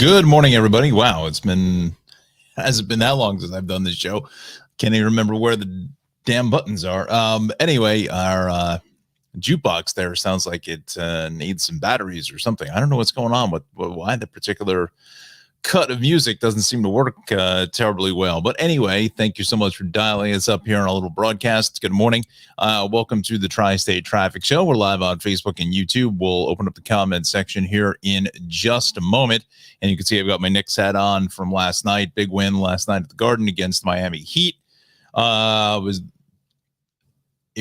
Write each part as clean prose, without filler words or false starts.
Good morning, everybody. Wow, hasn't been that long since I've done this show. Can't even remember where the damn buttons are. Anyway, our jukebox there sounds like it needs some batteries or something. I don't know what's going on with why the particular cut of music doesn't seem to work terribly well. But anyway, thank you so much for dialing us up here on a little broadcast. Good morning. Welcome to the Tri-State Traffic Show. We're live on Facebook and YouTube. We'll open up the comment section here in just a moment. And you can see I've got my Knicks hat on from last night. Big win last night at the Garden against Miami Heat. It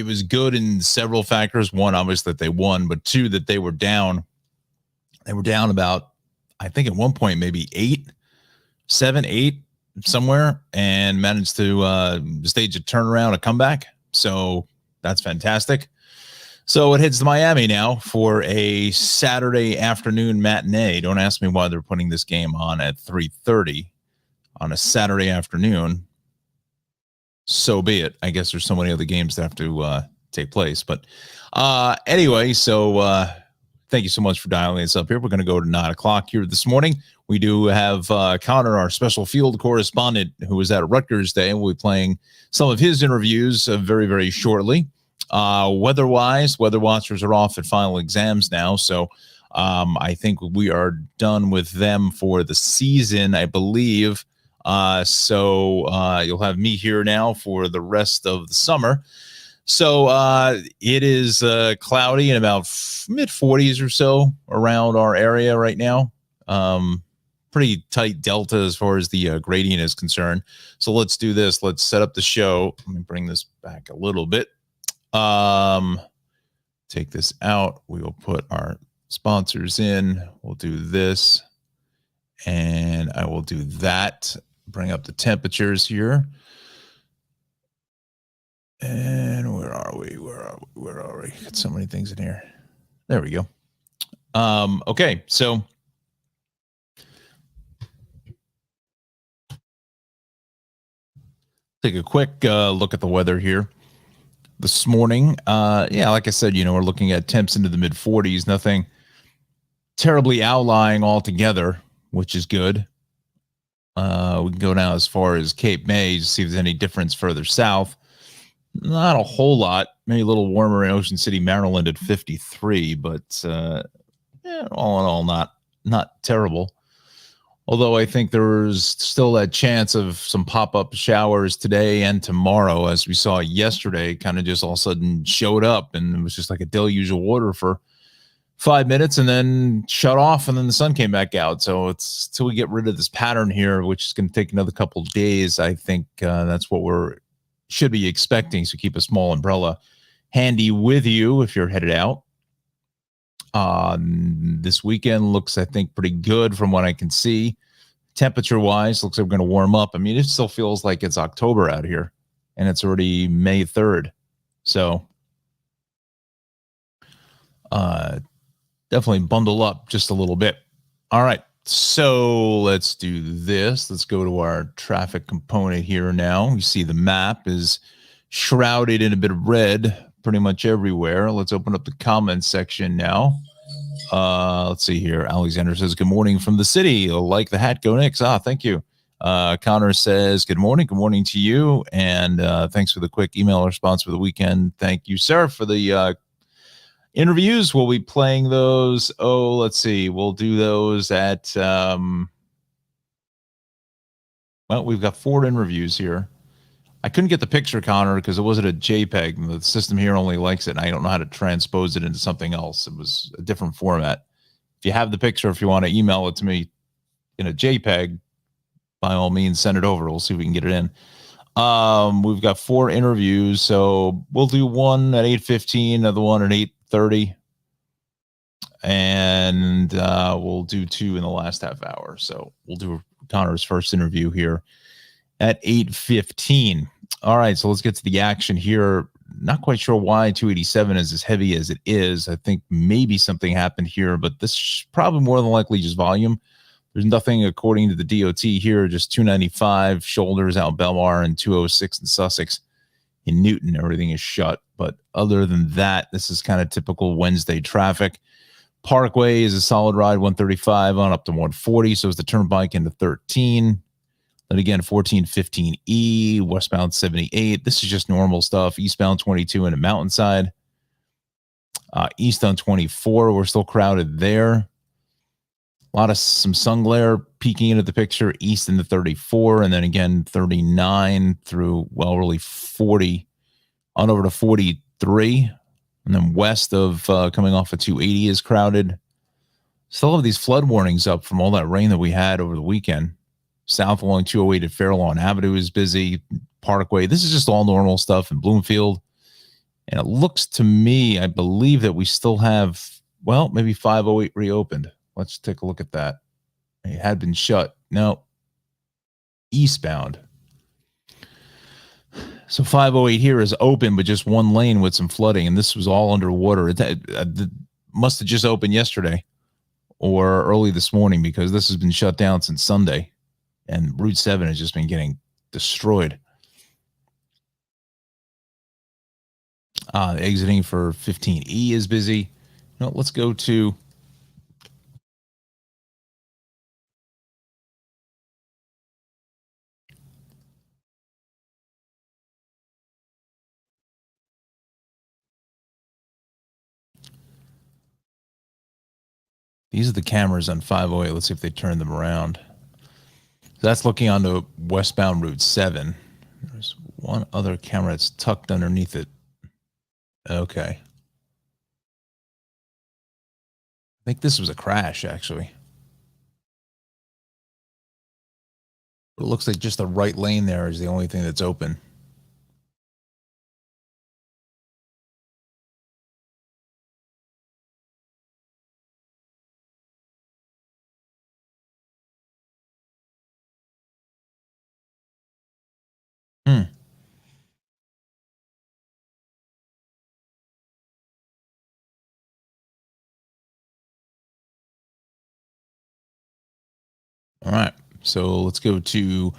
was good in several factors. One, obviously, that they won, but two, that they were down. They were down about, I think at one point, maybe 7, 8 somewhere, and managed to stage a turnaround, a comeback. So that's fantastic. So it heads to Miami now for a Saturday afternoon matinee. Don't ask me why they're putting this game on at 3:30 on a Saturday afternoon. So be it. I guess there's so many other games that have to take place. But anyway, so thank you so much for dialing us up here. We're going to go to 9 o'clock here this morning. We do have Connor, our special field correspondent, who was at Rutgers Day, and we'll be playing some of his interviews very, very shortly. Weather-wise, weather watchers are off at final exams now, so I think we are done with them for the season, I believe. So you'll have me here now for the rest of the summer. So it is cloudy and about mid-40s or so around our area right now. Pretty tight delta as far as the gradient is concerned. So let's do this. Let's set up the show. Let me bring this back a little bit. Take this out. We will put our sponsors in. We'll do this. And I will do that. Bring up the temperatures here. And where are we? Where are we? Got so many things in here. There we go. Okay, so take a quick look at the weather here this morning. Yeah, like I said, we're looking at temps into the mid 40s. Nothing terribly outlying altogether, which is good. We can go now as far as Cape May to see if there's any difference further south. Not a whole lot, maybe a little warmer in Ocean City, Maryland at 53, but all in all, not terrible. Although I think there's still that chance of some pop-up showers today and tomorrow, as we saw yesterday, kind of just all of a sudden showed up, and it was just like a deluge of water for 5 minutes and then shut off, and then the sun came back out. So it's till we get rid of this pattern here, which is going to take another couple of days. I think that's what should be expecting. So keep a small umbrella handy with you if you're headed out. This weekend looks, I think, pretty good from what I can see. Temperature wise, looks like we're going to warm up. I mean, it still feels like it's October out here, and it's already May 3rd. So definitely bundle up just a little bit. All right. So let's do this. Let's go to our traffic component here now. You see the map is shrouded in a bit of red pretty much everywhere. Let's open up the comments section now. Let's see here. Alexander says, good morning from the city. Like the hat, go Knicks. Thank you. Connor says, good morning. Good morning to you. And thanks for the quick email response for the weekend. Thank you, sir, for the interviews. We'll be playing those. Oh, let's see. We'll do those at, well, we've got 4 interviews here. I couldn't get the picture, Connor, because it wasn't a JPEG. The system here only likes it, and I don't know how to transpose it into something else. It was a different format. If you have the picture, if you want to email it to me in a JPEG, by all means, send it over. We'll see if we can get it in. We've got 4 interviews, so we'll do one at 8:15, another one at 8:30, and we'll do 2 in the last half hour. So we'll do Connor's first interview here at 8:15. All right, so let's get to the action here. Not quite sure why 287 is as heavy as it is. I think maybe something happened here, but this is probably more than likely just volume. There's nothing according to the DOT here, just 295 shoulders out Belmar and 206 in Sussex. In Newton, everything is shut. But other than that, this is kind of typical Wednesday traffic. Parkway is a solid ride, 135 on up to 140. So is the Turnpike into 13. Then again, 1415E, westbound 78. This is just normal stuff. Eastbound 22 into Mountainside. East on 24, we're still crowded there. A lot of some sun glare peeking into the picture, east into 34, and then again 39 through, well, really 40 on over to 43. And then west of coming off of 280 is crowded. Still have these flood warnings up from all that rain that we had over the weekend. South along 208 at Fairlawn Avenue is busy. Parkway, this is just all normal stuff in Bloomfield. And it looks to me, I believe that we still have, well, maybe 508 reopened. Let's take a look at that. It had been shut. No. Eastbound. So 508 here is open, but just one lane with some flooding. And this was all underwater. It must have just opened yesterday or early this morning because this has been shut down since Sunday. And Route 7 has just been getting destroyed. Exiting for 15E is busy. No, let's go to these are the cameras on 508. Let's see if they turn them around. So that's looking onto westbound Route 7. There's one other camera that's tucked underneath it. Okay. I think this was a crash, actually. It looks like just the right lane there is the only thing that's open. All right. So let's go to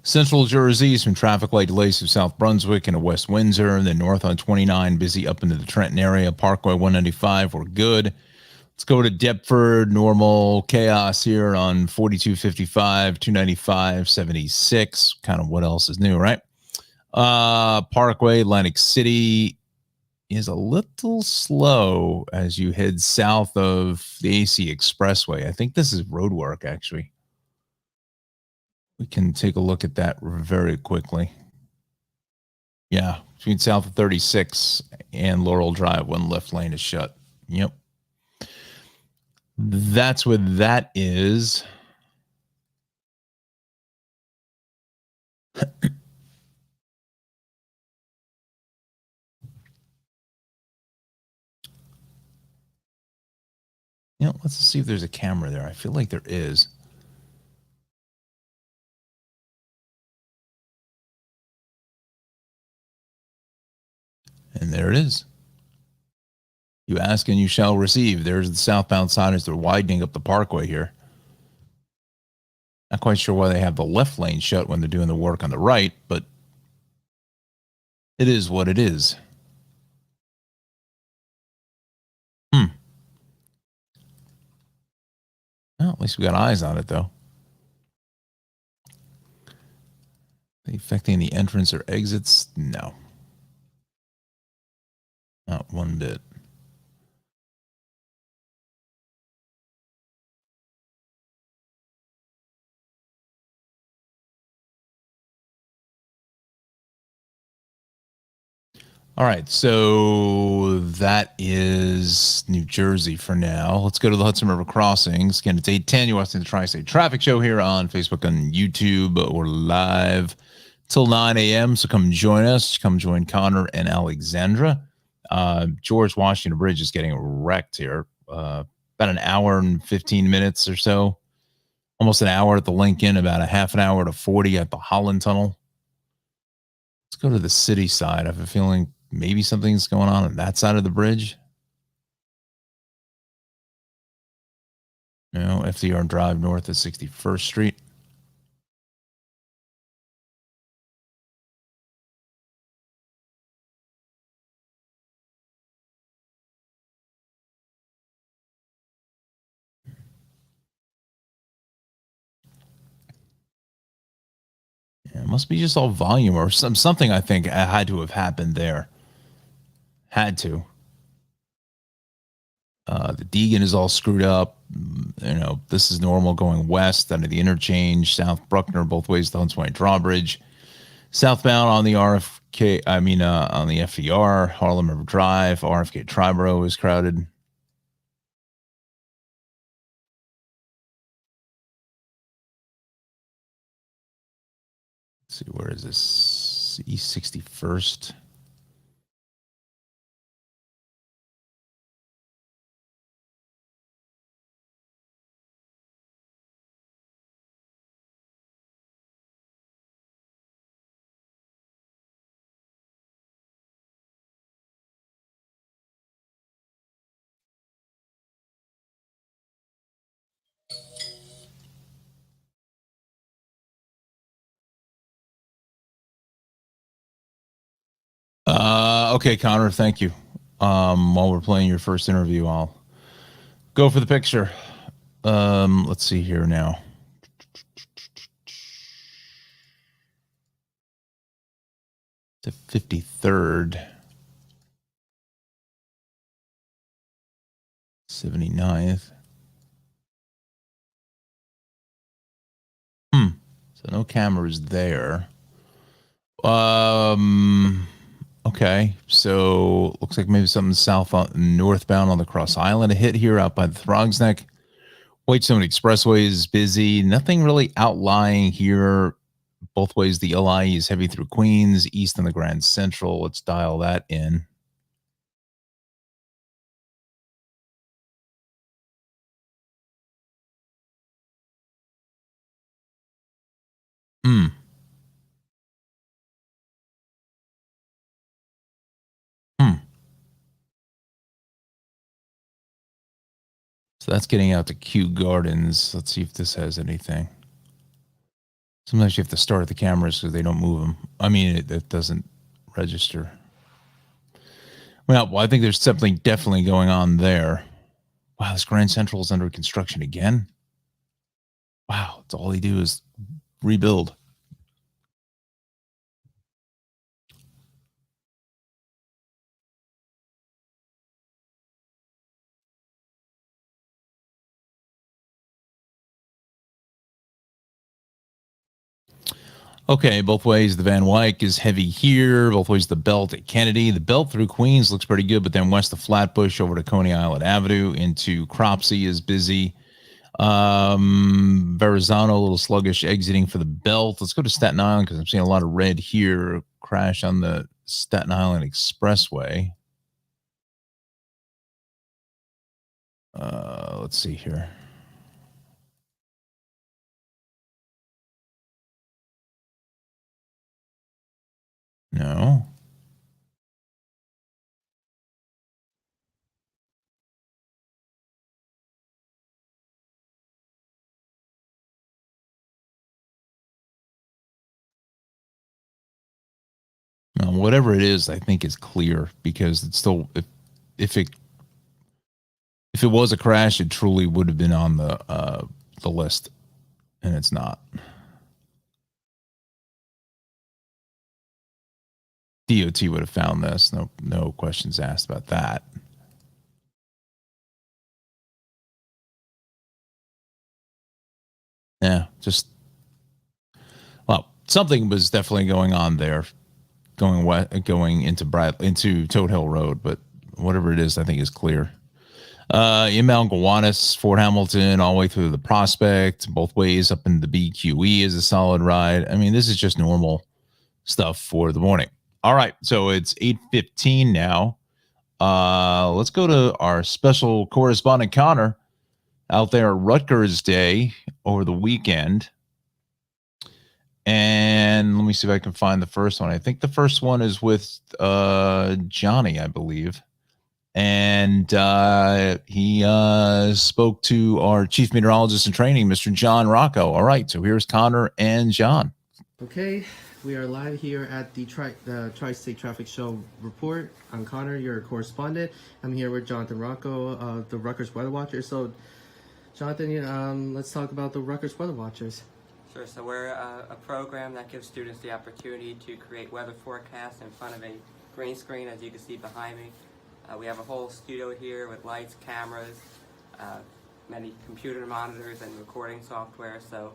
Central Jersey. Some traffic light delays through South Brunswick and West Windsor. And then north on 29, busy up into the Trenton area. Parkway 195, we're good. Let's go to Deptford. Normal chaos here on 4255, 295, 76. Kind of what else is new, right? Parkway, Atlantic City is a little slow as you head south of the AC Expressway. I think this is road work, actually. We can take a look at that very quickly. Yeah, between south of 36 and Laurel Drive, one left lane is shut. Yep. That's what that is. Let's see if there's a camera there. I feel like there is. And there it is. You ask and you shall receive. There's the southbound side as they're widening up the parkway here. Not quite sure why they have the left lane shut when they're doing the work on the right, but it is what it is. Well, at least we got eyes on it, though. Affecting the entrance or exits? No. Not one bit. All right, so that is New Jersey for now. Let's go to the Hudson River Crossings. Again, it's 8:10. You're watching the Tri-State Traffic Show here on Facebook and YouTube. We're live till 9 a.m., so come join us. Come join Connor and Alexandra. George Washington Bridge is getting wrecked here. About an hour and 15 minutes or so. Almost an hour at the Lincoln, about a half an hour to 40 at the Holland Tunnel. Let's go to the city side. I have a feeling maybe something's going on that side of the bridge. FDR Drive north of 61st Street. Must be just all volume or something. I think had to have happened there. Had to. The Deegan is all screwed up. This is normal going west under the interchange, South Bruckner, both ways to Hunts Point Drawbridge. Southbound on the RFK, on the FDR, Harlem River Drive, RFK Triborough is crowded. Let's see, where is this? East 61st. Okay, Connor, thank you. While we're playing your first interview, I'll go for the picture. Let's see here now. The 53rd. 79th. So no cameras there. Okay, so looks like maybe something northbound on the Cross Island. A hit here out by the Throgs Neck. Whitestone Expressway is busy. Nothing really outlying here. Both ways, the LI is heavy through Queens, east on the Grand Central. Let's dial that in. So that's getting out to Kew Gardens. Let's see if this has anything. Sometimes you have to start the cameras because they don't move them. I mean, it doesn't register. Well, I think there's something definitely going on there. Wow, this Grand Central is under construction again. Wow, it's all they do is rebuild. Okay, both ways. The Van Wyck is heavy here. Both ways, the belt at Kennedy. The belt through Queens looks pretty good, but then west of Flatbush over to Coney Island Avenue into Cropsey is busy. Verrazano a little sluggish exiting for the belt. Let's go to Staten Island because I'm seeing a lot of red here. Crash on the Staten Island Expressway. Let's see here. No. Whatever it is, I think is clear because it's still if it was a crash, it truly would have been on the list, and it's not. DOT would have found this. No questions asked about that. Yeah, something was definitely going on there, going into Toad Hill Road, but whatever it is, I think is clear. Inbound Gowanus, Fort Hamilton, all the way through the Prospect, both ways up in the BQE is a solid ride. I mean, this is just normal stuff for the morning. All right, so it's 8:15 now. Let's go to our special correspondent Connor out there at Rutgers Day over the weekend. And let me see if I can find the first one. I think the first one is with Johnny, I believe. And he spoke to our chief meteorologist in training, Mr. John Rocco. All right, so here's Connor and John. Okay, we are live here at the Tri-State Traffic Show Report. I'm Connor, your correspondent. I'm here with Jonathan Rocco, the Rutgers Weather Watcher. So, Jonathan, let's talk about the Rutgers Weather Watchers. Sure. So we're a program that gives students the opportunity to create weather forecasts in front of a green screen, as you can see behind me. We have a whole studio here with lights, cameras, many computer monitors, and recording software. So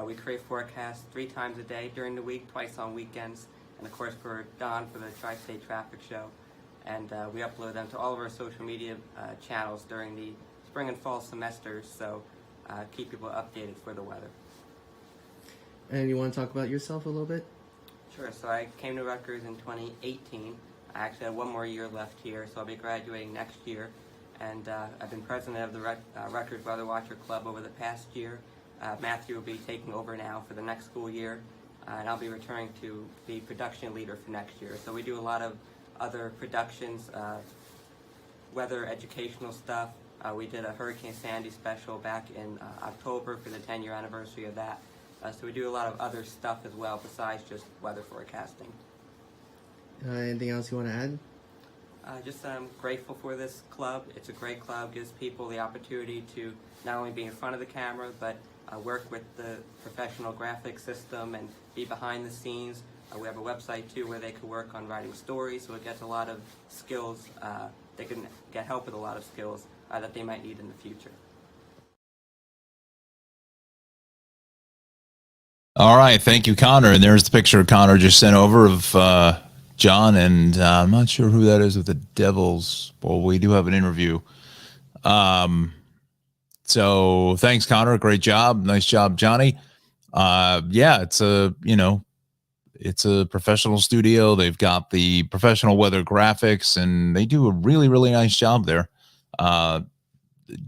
we create forecasts 3 times a day during the week, twice on weekends, and of course for Don for the Tri-State Traffic Show. And we upload them to all of our social media channels during the spring and fall semesters. So keep people updated for the weather. And you want to talk about yourself a little bit? Sure. So I came to Rutgers in 2018. I actually have 1 more year left here, so I'll be graduating next year. And I've been president of the Rutgers Weather Watcher Club over the past year. Matthew will be taking over now for the next school year, and I'll be returning to be production leader for next year. So we do a lot of other productions, weather educational stuff. We did a Hurricane Sandy special back in October for the 10-year anniversary of that. So we do a lot of other stuff as well besides just weather forecasting. Anything else you want to add? Just I'm grateful for this club. It's a great club, gives people the opportunity to not only be in front of the camera, but work with the professional graphic system and be behind the scenes. We have a website too where they can work on writing stories, so it gets a lot of skills. They can get help with a lot of skills that they might need in the future. All right, thank you, Connor. And there's the picture Connor just sent over of John, and I'm not sure who that is with the Devils. Well, we do have an interview. So thanks, Connor. Great job. Nice job, Johnny. Yeah, it's a professional studio. They've got the professional weather graphics, and they do a really, really nice job there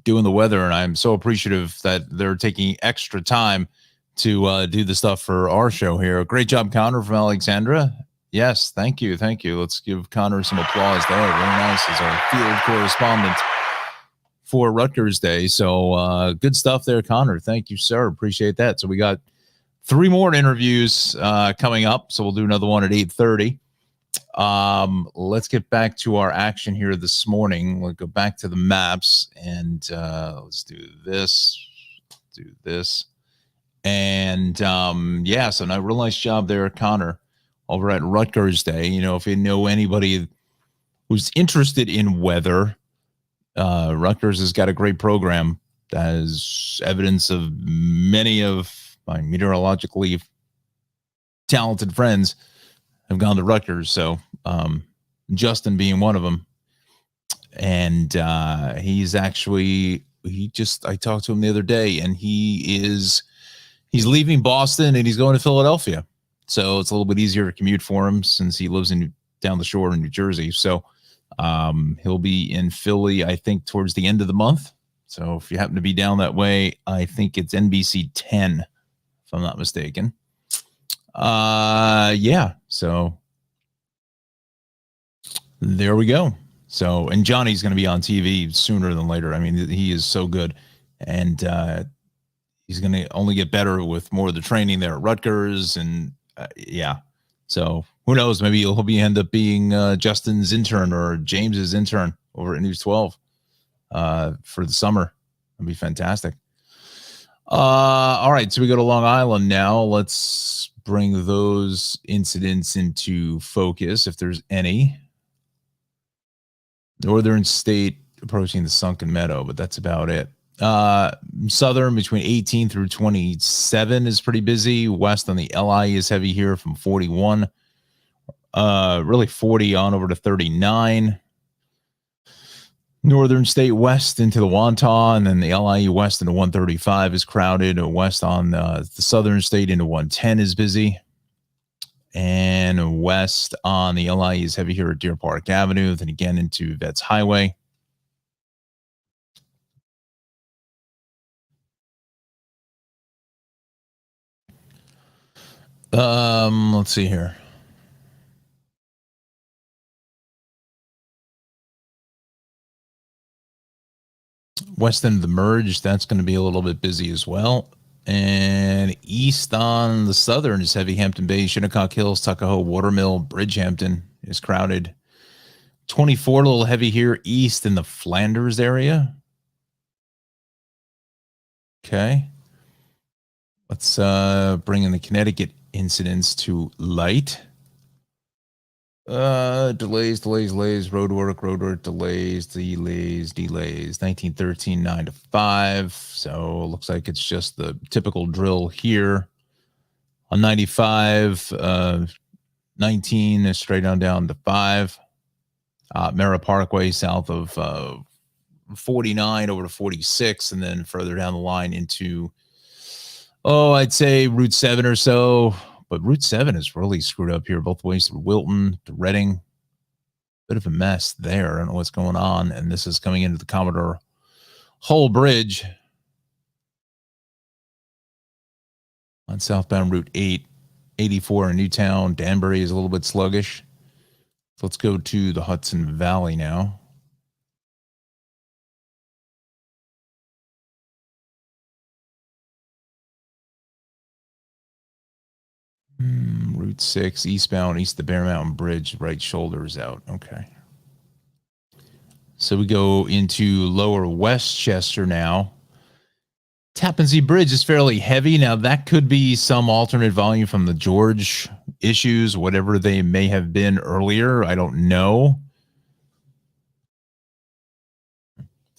doing the weather. And I'm so appreciative that they're taking extra time to do the stuff for our show here. Great job, Connor from Alexandra. Yes, thank you. Thank you. Let's give Connor some applause there. Very nice as our field correspondent for Rutgers Day. So good stuff there, Connor. Thank you, sir. Appreciate that. So we got 3 more interviews coming up. So we'll do another one at 8:30. Let's get back to our action here this morning. We'll go back to the maps and let's do this. Do this. And yeah, so a real nice job there, Connor, over at Rutgers Day. You know, if you know anybody who's interested in weather, Rutgers has got a great program that has evidence of many of my meteorologically talented friends have gone to Rutgers. So Justin being one of them. And he's actually, I talked to him the other day, and he's leaving Boston and he's going to Philadelphia. So it's a little bit easier to commute for him since he lives down the shore in New Jersey. So he'll be in Philly, I think, towards the end of the month. So if you happen to be down that way, I think it's NBC 10, if I'm not mistaken. Yeah. So there we go. So, and Johnny's going to be on TV sooner than later. I mean, he is so good. And he's going to only get better with more of the training there at Rutgers. And yeah. So who knows? Maybe he'll end up being Justin's intern or James's intern over at News 12 for the summer. That'd be fantastic. All right. So we go to Long Island now. Let's bring those incidents into focus, if there's any. Northern State approaching the Sunken Meadow, but that's about it. Southern between 18 through 27 is pretty busy. West on the LI is heavy here from 41. Really 40 on over to 39. Northern State West into the Wantagh, and then the LIE West into 135 is crowded. West on the Southern State into 110 is busy. And west on the LIE is heavy here at Deer Park Avenue, then again into Vets Highway. Let's see here. West end of the merge, that's going to be a little bit busy as well. And east on the Southern is heavy. Hampton Bay, Shinnecock Hills, Tuckahoe, Watermill, Bridgehampton is crowded. 24 a little heavy here east in the Flanders area. Okay. Let's bring in the Connecticut incidents to light. Delays, roadwork, delays. 1913, 9 to 5. So looks like it's just the typical drill here. On 95, 19 is straight on down to 5. Mara Parkway south of 49 over to 46, and then further down the line into, I'd say Route 7 or so. But Route 7 is really screwed up here, both ways through Wilton to Reading. Bit of a mess there. I don't know what's going on. And this is coming into the Commodore Hull Bridge on southbound Route 8. 84 in Newtown. Danbury is a little bit sluggish. So let's go to the Hudson Valley now. Route 6, eastbound, east of the Bear Mountain Bridge, right shoulder is out. Okay. So we go into lower Westchester now. Tappan Zee Bridge is fairly heavy. Now, that could be some alternate volume from the George issues, whatever they may have been earlier. I don't know.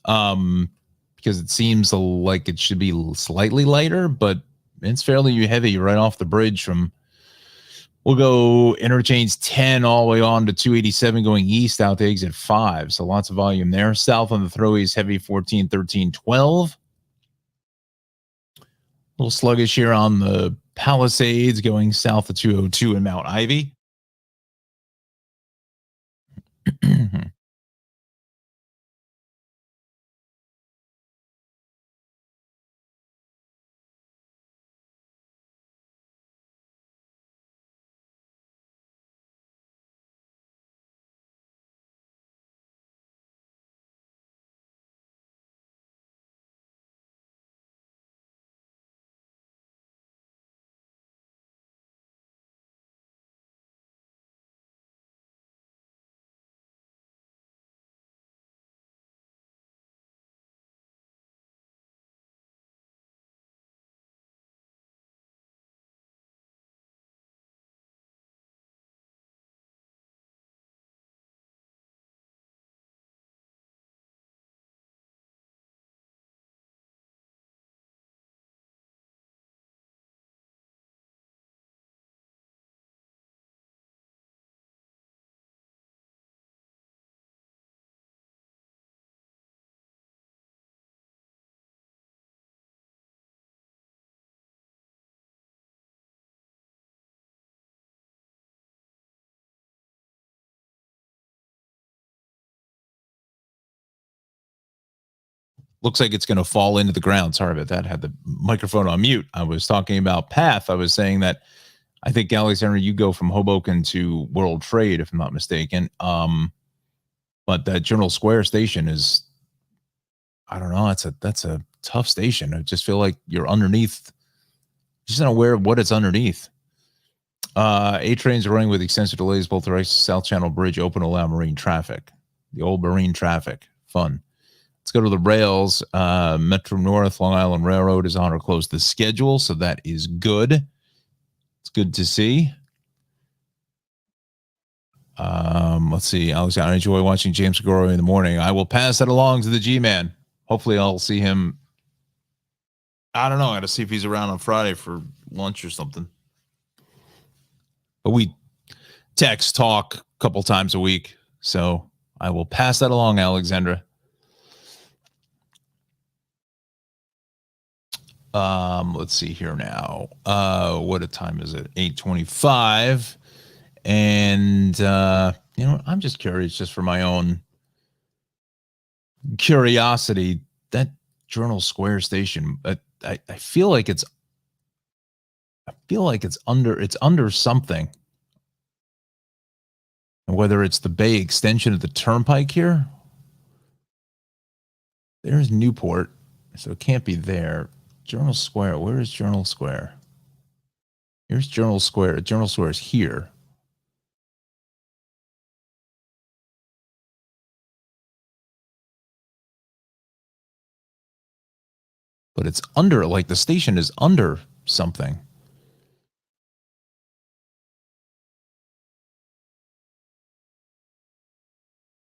Because it seems like it should be slightly lighter, but it's fairly heavy right off the bridge from, we'll go interchange 10 all the way on to 287 going east out to exit 5. So lots of volume there. South on the throwaways, heavy 14, 13, 12. A little sluggish here on the Palisades going south of 202 in Mount Ivy. Looks like it's going to fall into the ground. Sorry about that. Had the microphone on mute. I was talking about path. I was saying that I think, Alexander, you go from Hoboken to World Trade, if I'm not mistaken. But that Journal Square station is, I don't know. That's a tough station. I just feel like you're underneath, just not aware of what it's underneath. A trains are running with extensive delays. Both the South Channel Bridge open to allow marine traffic. The old marine traffic. Fun. Let's go to the rails. Metro North, Long Island Railroad is on or close to schedule, so that is good. It's good to see. Let's see. Alex, I enjoy watching James Segura in the morning. I will pass that along to the G-Man. Hopefully I'll see him. I don't know. I got to see if he's around on Friday for lunch or something. But we text, talk a couple times a week. So I will pass that along, Alexandra. Let's see here now. What a time is it? 8:25. And I'm just curious, just for my own curiosity, that Journal Square station, I feel like it's under something. And whether it's the Bay extension of the turnpike here. There's Newport, so it can't be there. Journal Square. Where is Journal Square? Here's Journal Square. Journal Square is here. But it's under, like the station is under something.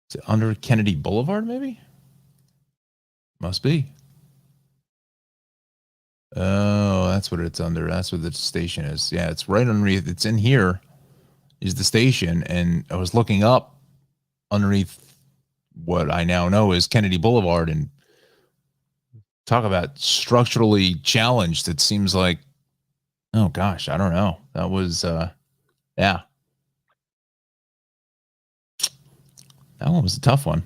Is it under Kennedy Boulevard, maybe? Must be. Oh, that's what it's under. That's what the station is. Yeah, it's right underneath. It's in here is the station. And I was looking up underneath what I now know is Kennedy Boulevard, and talk about structurally challenged. It seems like, oh gosh, I don't know. That was, yeah. That one was a tough one.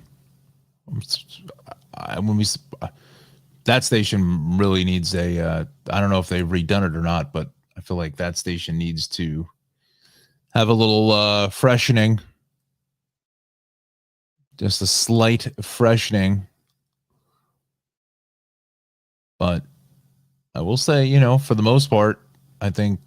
That station really needs a, I don't know if they've redone it or not, but I feel like that station needs to have a little freshening. Just a slight freshening. But I will say, for the most part, I think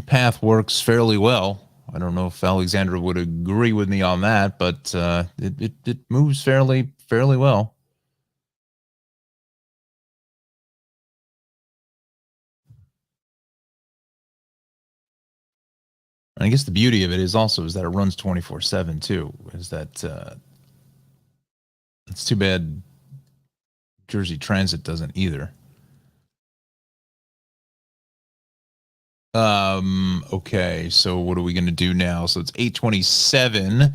Path works fairly well. I don't know if Alexandra would agree with me on that, but it moves fairly well. And I guess the beauty of it is also is that it runs 24/7 too. Is that it's too bad Jersey Transit doesn't either. Okay, so what are we going to do now? So it's 8:27.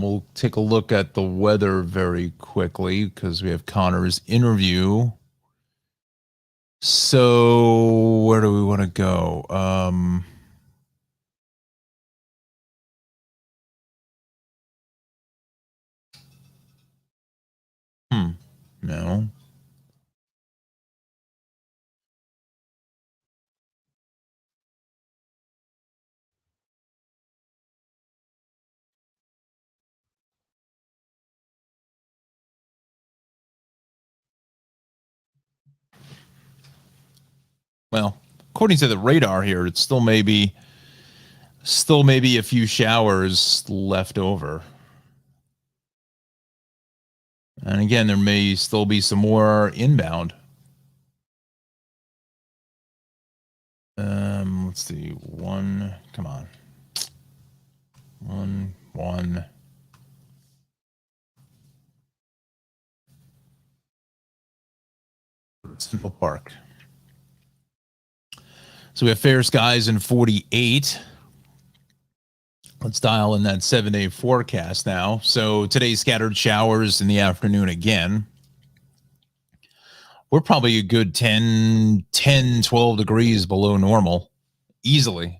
We'll take a look at the weather very quickly because we have Connor's interview. So where do we want to go? No. Well, according to the radar here, it's still maybe a few showers left over. And again, there may still be some more inbound. Let's see. Come on. One. Central Park. So we have fair skies in 48. Let's dial in that 7-day forecast now. So today, scattered showers in the afternoon again. We're probably a good 10, 12 degrees below normal, easily.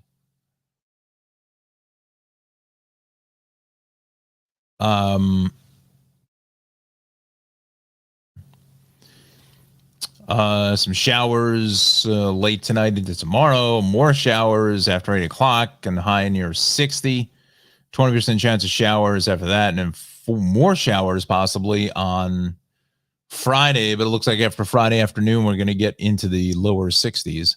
Some showers late tonight into tomorrow, more showers after 8 o'clock and high near 60, 20% chance of showers after that. And then 4 more showers possibly on Friday, but it looks like after Friday afternoon, we're going to get into the lower 60s.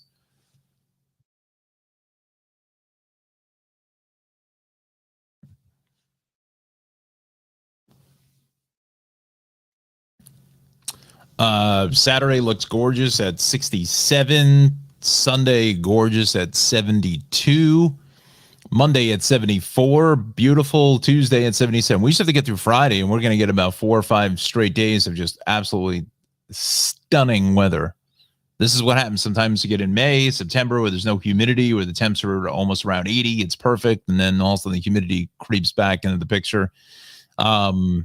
Saturday looks gorgeous at 67. Sunday, gorgeous at 72. Monday at 74. Beautiful. Tuesday at 77. We just have to get through Friday, and we're going to get about 4 or 5 straight days of just absolutely stunning weather. This is what happens sometimes you get in May, September, where there's no humidity, where the temps are almost around 80. It's perfect. And then also the humidity creeps back into the picture, right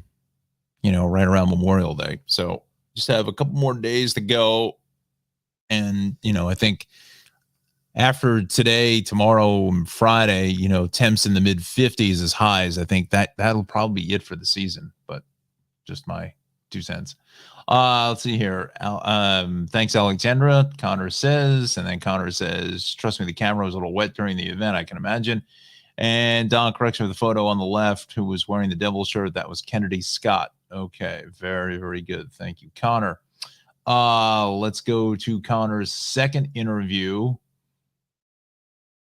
around Memorial Day. So just have a couple more days to go. And, I think after today, tomorrow, and Friday, temps in the mid 50s as highs. I think that'll probably be it for the season, but just my 2 cents. Let's see here. Thanks, Alexandra. Connor says, and then Connor says, trust me, the camera was a little wet during the event, I can imagine. And Don corrects me with the photo on the left, who was wearing the devil shirt. That was Kennedy Scott. Okay, very, very good. Thank you, Connor. Let's go to Connor's second interview.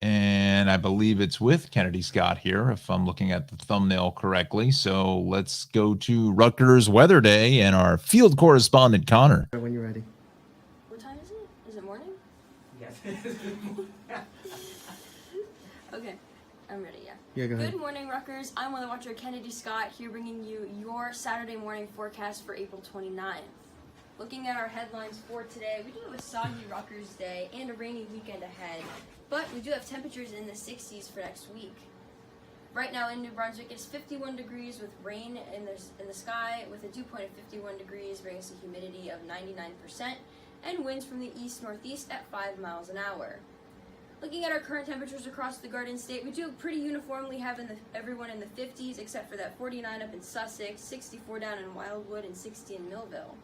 And I believe it's with Kennedy Scott here, if I'm looking at the thumbnail correctly. So let's go to Rutgers Weather Day and our field correspondent, Connor. When you're ready. Okay, I'm ready, yeah. Yeah, go ahead. Good morning, Rutgers. I'm weather watcher Kennedy Scott here bringing you your Saturday morning forecast for April 29th. Looking at our headlines for today, we do have a soggy Rutgers day and a rainy weekend ahead, but we do have temperatures in the 60s for next week. Right now in New Brunswick, it's 51 degrees with rain in the sky with a dew point of 51 degrees, bringing us a humidity of 99%, and winds from the east-northeast at 5 miles an hour. Looking at our current temperatures across the Garden State, we do pretty uniformly have everyone in the 50s, except for that 49 up in Sussex, 64 down in Wildwood, and 60 in Millville.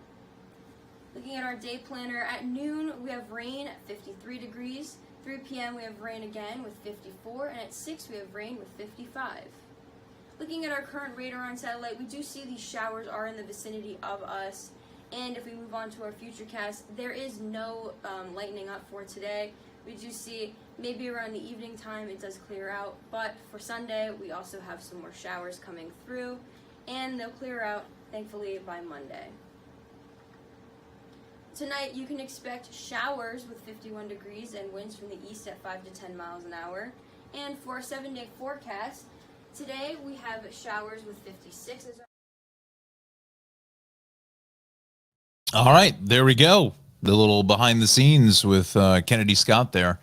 Looking at our day planner, at noon we have rain at 53 degrees, 3 p.m. we have rain again with 54, and at 6 we have rain with 55. Looking at our current radar on satellite, we do see these showers are in the vicinity of us, and if we move on to our futurecast, there is no lightening up for today. We do see maybe around the evening time it does clear out, but for Sunday we also have some more showers coming through, and they'll clear out thankfully by Monday. Tonight you can expect showers with 51 degrees and winds from the east at 5 to 10 miles an hour. And for a 7-day forecast, today we have showers with 56 as All right, there we go. The little behind the scenes with Kennedy Scott there,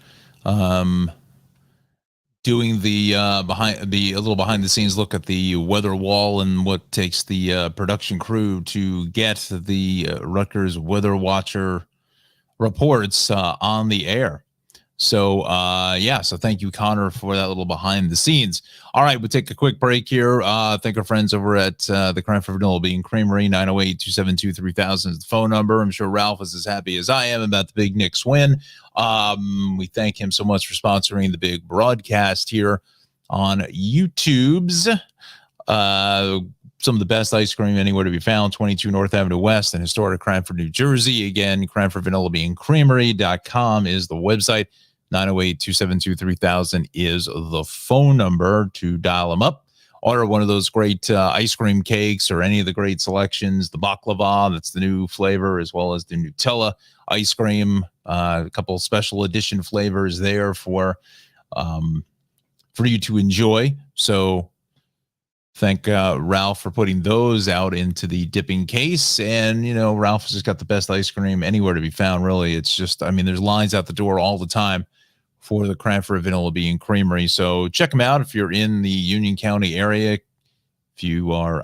doing the a little behind the scenes look at the weather wall and what takes the production crew to get the Rutgers Weather Watcher reports on the air. So so thank you, Connor, for that little behind the scenes. All right, we'll take a quick break here. Thank our friends over at the Cranford Vanilla Bean Creamery. 908-272-3000 is the phone number. I'm sure Ralph is as happy as I am about the Big Knicks win. We thank him so much for sponsoring the big broadcast here on YouTube's some of the best ice cream anywhere to be found, 22 North Avenue West in historic Cranford, New Jersey. Again, CranfordVanillaBeanCreamery.com is the website. 908-272-3000 is the phone number to dial them up. Order one of those great ice cream cakes or any of the great selections. The baklava, that's the new flavor, as well as the Nutella ice cream. A couple of special edition flavors there for you to enjoy. So thank Ralph for putting those out into the dipping case. And, Ralph has just got the best ice cream anywhere to be found, really. It's just, there's lines out the door all the time for the Cranford Vanilla Bean Creamery. So check them out if you're in the Union County area. If you are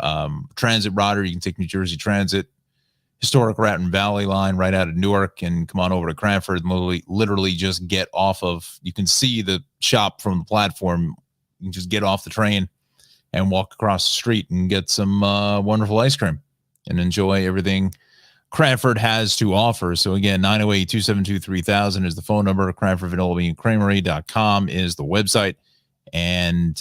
transit rider, you can take New Jersey Transit, historic Raton Valley line right out of Newark, and come on over to Cranford and literally just get off of, you can see the shop from the platform. You can just get off the train and walk across the street and get some wonderful ice cream and enjoy everything Cranford has to offer. So again, 908-272-3000 is the phone number. CranfordVanillaBeanCreamery.com is the website. And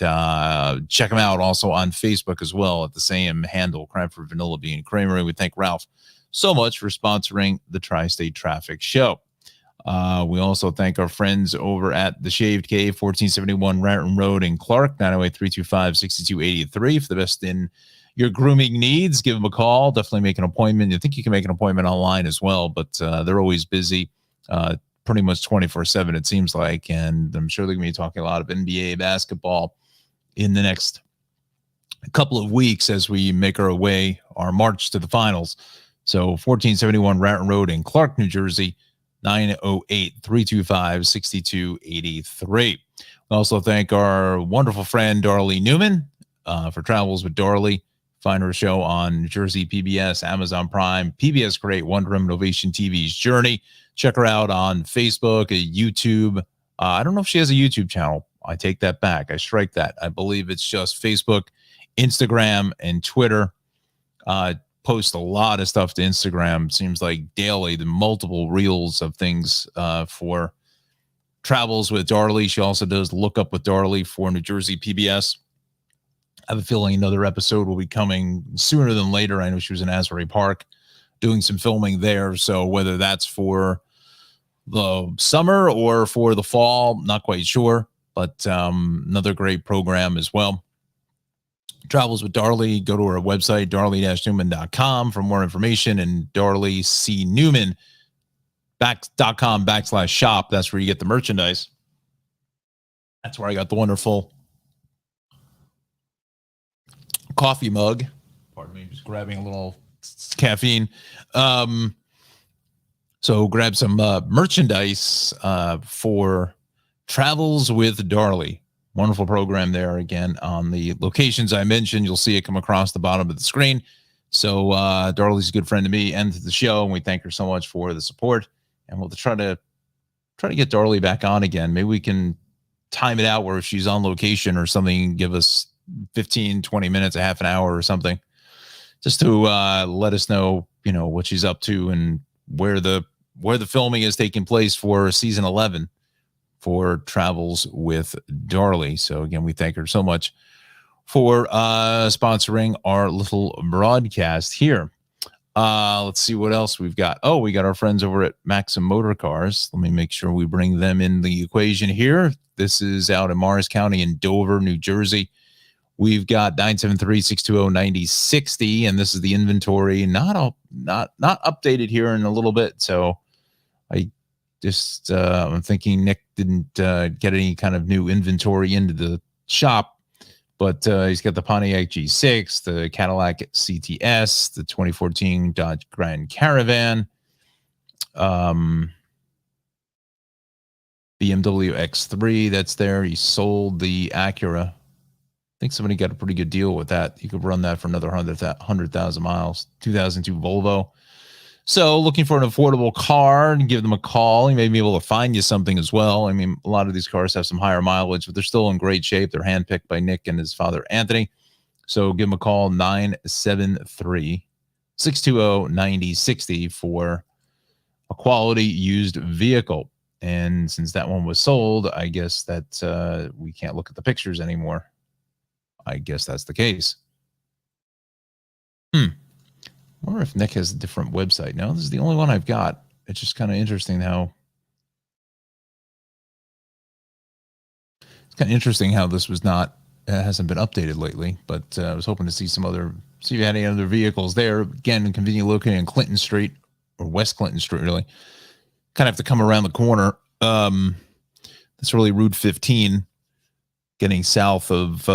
check them out also on Facebook as well at the same handle, Cranford Vanilla Bean Creamery. We thank Ralph so much for sponsoring the Tri-State Traffic Show. We also thank our friends over at the Shaved Cave, 1471 Raritan Road in Clark, 908-325-6283. For the best in your grooming needs, give them a call. Definitely make an appointment. I think you can make an appointment online as well, but they're always busy, pretty much 24/7, it seems like. And I'm sure they're going to be talking a lot of NBA basketball in the next couple of weeks as we make our march to the finals. So 1471 Raritan Road in Clark, New Jersey, 908-325-6283. We also thank our wonderful friend Darlie Newman for Travels with Darlie. Find her show on New Jersey PBS, Amazon Prime, PBS Great, Wonder Woman Innovation TV's Journey. Check her out on Facebook, YouTube. I don't know if she has a YouTube channel. I take that back. I strike that. I believe it's just Facebook, Instagram, and Twitter. Post a lot of stuff to Instagram. Seems like daily, the multiple reels of things for Travels with Darlie. She also does Look Up with Darlie for New Jersey PBS. I have a feeling another episode will be coming sooner than later. I know she was in Asbury Park doing some filming there. So whether that's for the summer or for the fall, not quite sure, but another great program as well. Travels with Darlie. Go to our website, darlie-newman.com for more information, and Darlie C. Newman .com/shop. That's where you get the merchandise. That's where I got the wonderful coffee mug. Pardon me, just grabbing a little caffeine. So grab some merchandise for Travels with Darley. Wonderful program there again on the locations I mentioned. You'll see it come across the bottom of the screen. So Darley's a good friend to me and to the show, and we thank her so much for the support. And we'll try to get Darley back on again. Maybe we can time it out where if she's on location or something, give us 15, 20 minutes, a half an hour or something, just to let us know, what she's up to and where the filming is taking place for season 11 for Travels with Darley. So again, we thank her so much for sponsoring our little broadcast here. Let's see what else we've got. Oh, we got our friends over at Maxim Motor Cars. Let me make sure we bring them in the equation here. This is out in Morris County in Dover, New Jersey. We've got 973-620-9060, and this is the inventory. Not updated here in a little bit. So I just I'm thinking Nick didn't get any kind of new inventory into the shop, but he's got the Pontiac G6, the Cadillac CTS, the 2014 Dodge Grand Caravan, BMW X3 that's there. He sold the Acura. I think somebody got a pretty good deal with that. You could run that for another 100,000 miles. 2002 Volvo. So looking for an affordable car, and give them a call. He may be able to find you something as well. I mean, a lot of these cars have some higher mileage, but they're still in great shape. They're handpicked by Nick and his father, Anthony. So give them a call, 973-620-9060 for a quality used vehicle. And since that one was sold, I guess that we can't look at the pictures anymore. I guess that's the case. I wonder if Nick has a different website. No, this is the only one I've got. It's just kind of interesting how this was not hasn't been updated lately. But I was hoping to see if you had any other vehicles there. Again, conveniently located in Clinton Street or West Clinton Street, really. Kind of have to come around the corner. That's really Route 15. Getting south of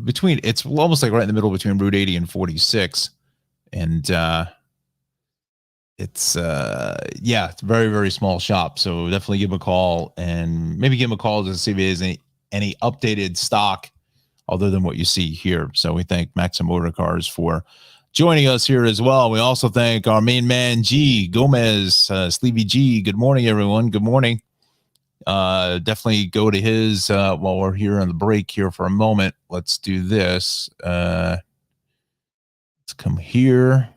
it's almost like right in the middle between Route 80 and 46. And it's a very, very small shop. So definitely give him a call, and maybe give him a call to see if he has any updated stock other than what you see here. So we thank Maxim Motor Cars for joining us here as well. We also thank our main man, G. Gomez, Sleepy G. Good morning, everyone. Good morning. Definitely go to his while we're here on the break here for a moment. Let's do this. Let's come here.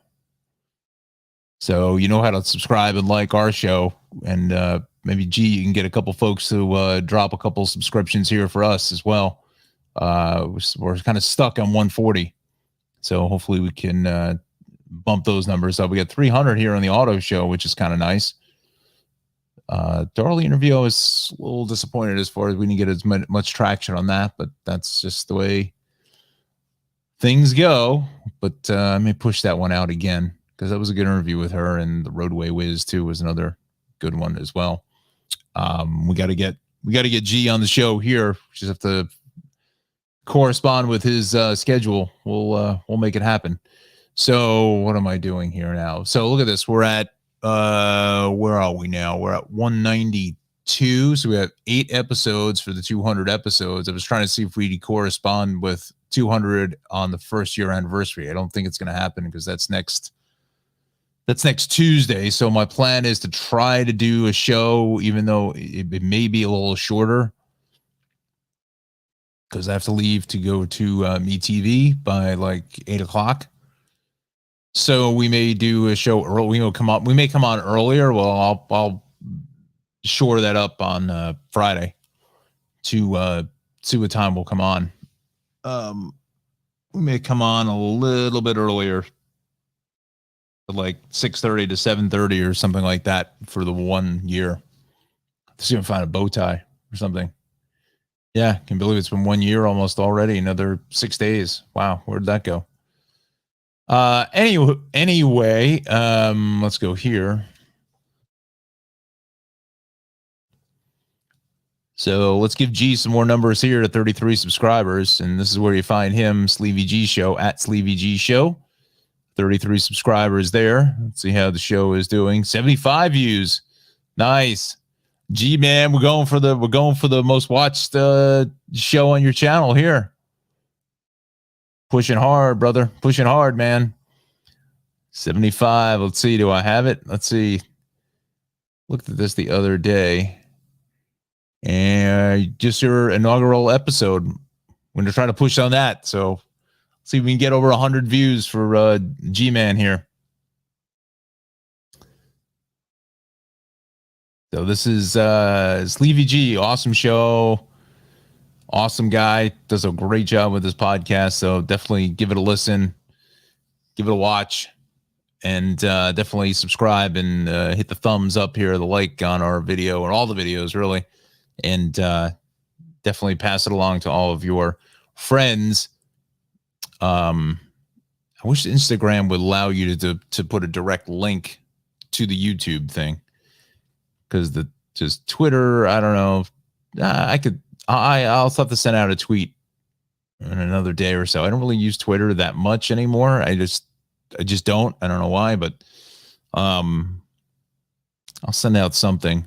So you know how to subscribe and like our show, and maybe G, you can get a couple folks to drop a couple subscriptions here for us as well. We're kind of stuck on 140, so hopefully we can bump those numbers up. We got 300 here on the auto show, which is kind of nice. Darley interview, I was a little disappointed as far as we didn't get as much traction on that, but that's just the way things go. But I may push that one out again, because that was a good interview with her, and the Roadway Whiz too was another good one as well. We got to get G on the show here. We just have to correspond with his schedule. We'll make it happen. So what am I doing here now? So look at this. We're at where are we now? We're at 192. So we have 8 episodes for the 200 episodes. I was trying to see if we correspond with 200 on the first year anniversary. I don't think it's going to happen, because that's next Tuesday. So my plan is to try to do a show, even though it may be a little shorter, because I have to leave to go to MeTV by like 8:00. So we may do a show early. We may come on earlier. Well, I'll shore that up on Friday to see what time we'll come on. We may come on a little bit earlier, like 6:30 to 7:30 or something like that for the 1 year. Let's see if I can find a bow tie or something. Yeah, can believe it's been 1 year almost already. Another 6 days. Wow, where did that go? Anyway, let's go here. So let's give G some more numbers here to 33 subscribers. And this is where you find him, Sleevy G Show, at Sleevy G Show. 33 subscribers there. Let's see how the show is doing. 75 views. Nice. G man, we're going for the most watched show on your channel here. Pushing hard, brother. Pushing hard, man. 75. Let's see. Do I have it? Let's see. Looked at this the other day. And just your inaugural episode. We're going to try to push on that. So see if we can get over 100 views for G-Man here. So this is Sleevy G. Awesome show. Awesome guy. Does a great job with this podcast. So definitely give it a listen. Give it a watch. And definitely subscribe and hit the thumbs up here, the like on our video, or all the videos, really. And definitely pass it along to all of your friends. I wish Instagram would allow you to put a direct link to the YouTube thing, because the just Twitter, I don't know. I'll have to send out a tweet in another day or so. I don't really use Twitter that much anymore. I just don't. I don't know why, but I'll send out something.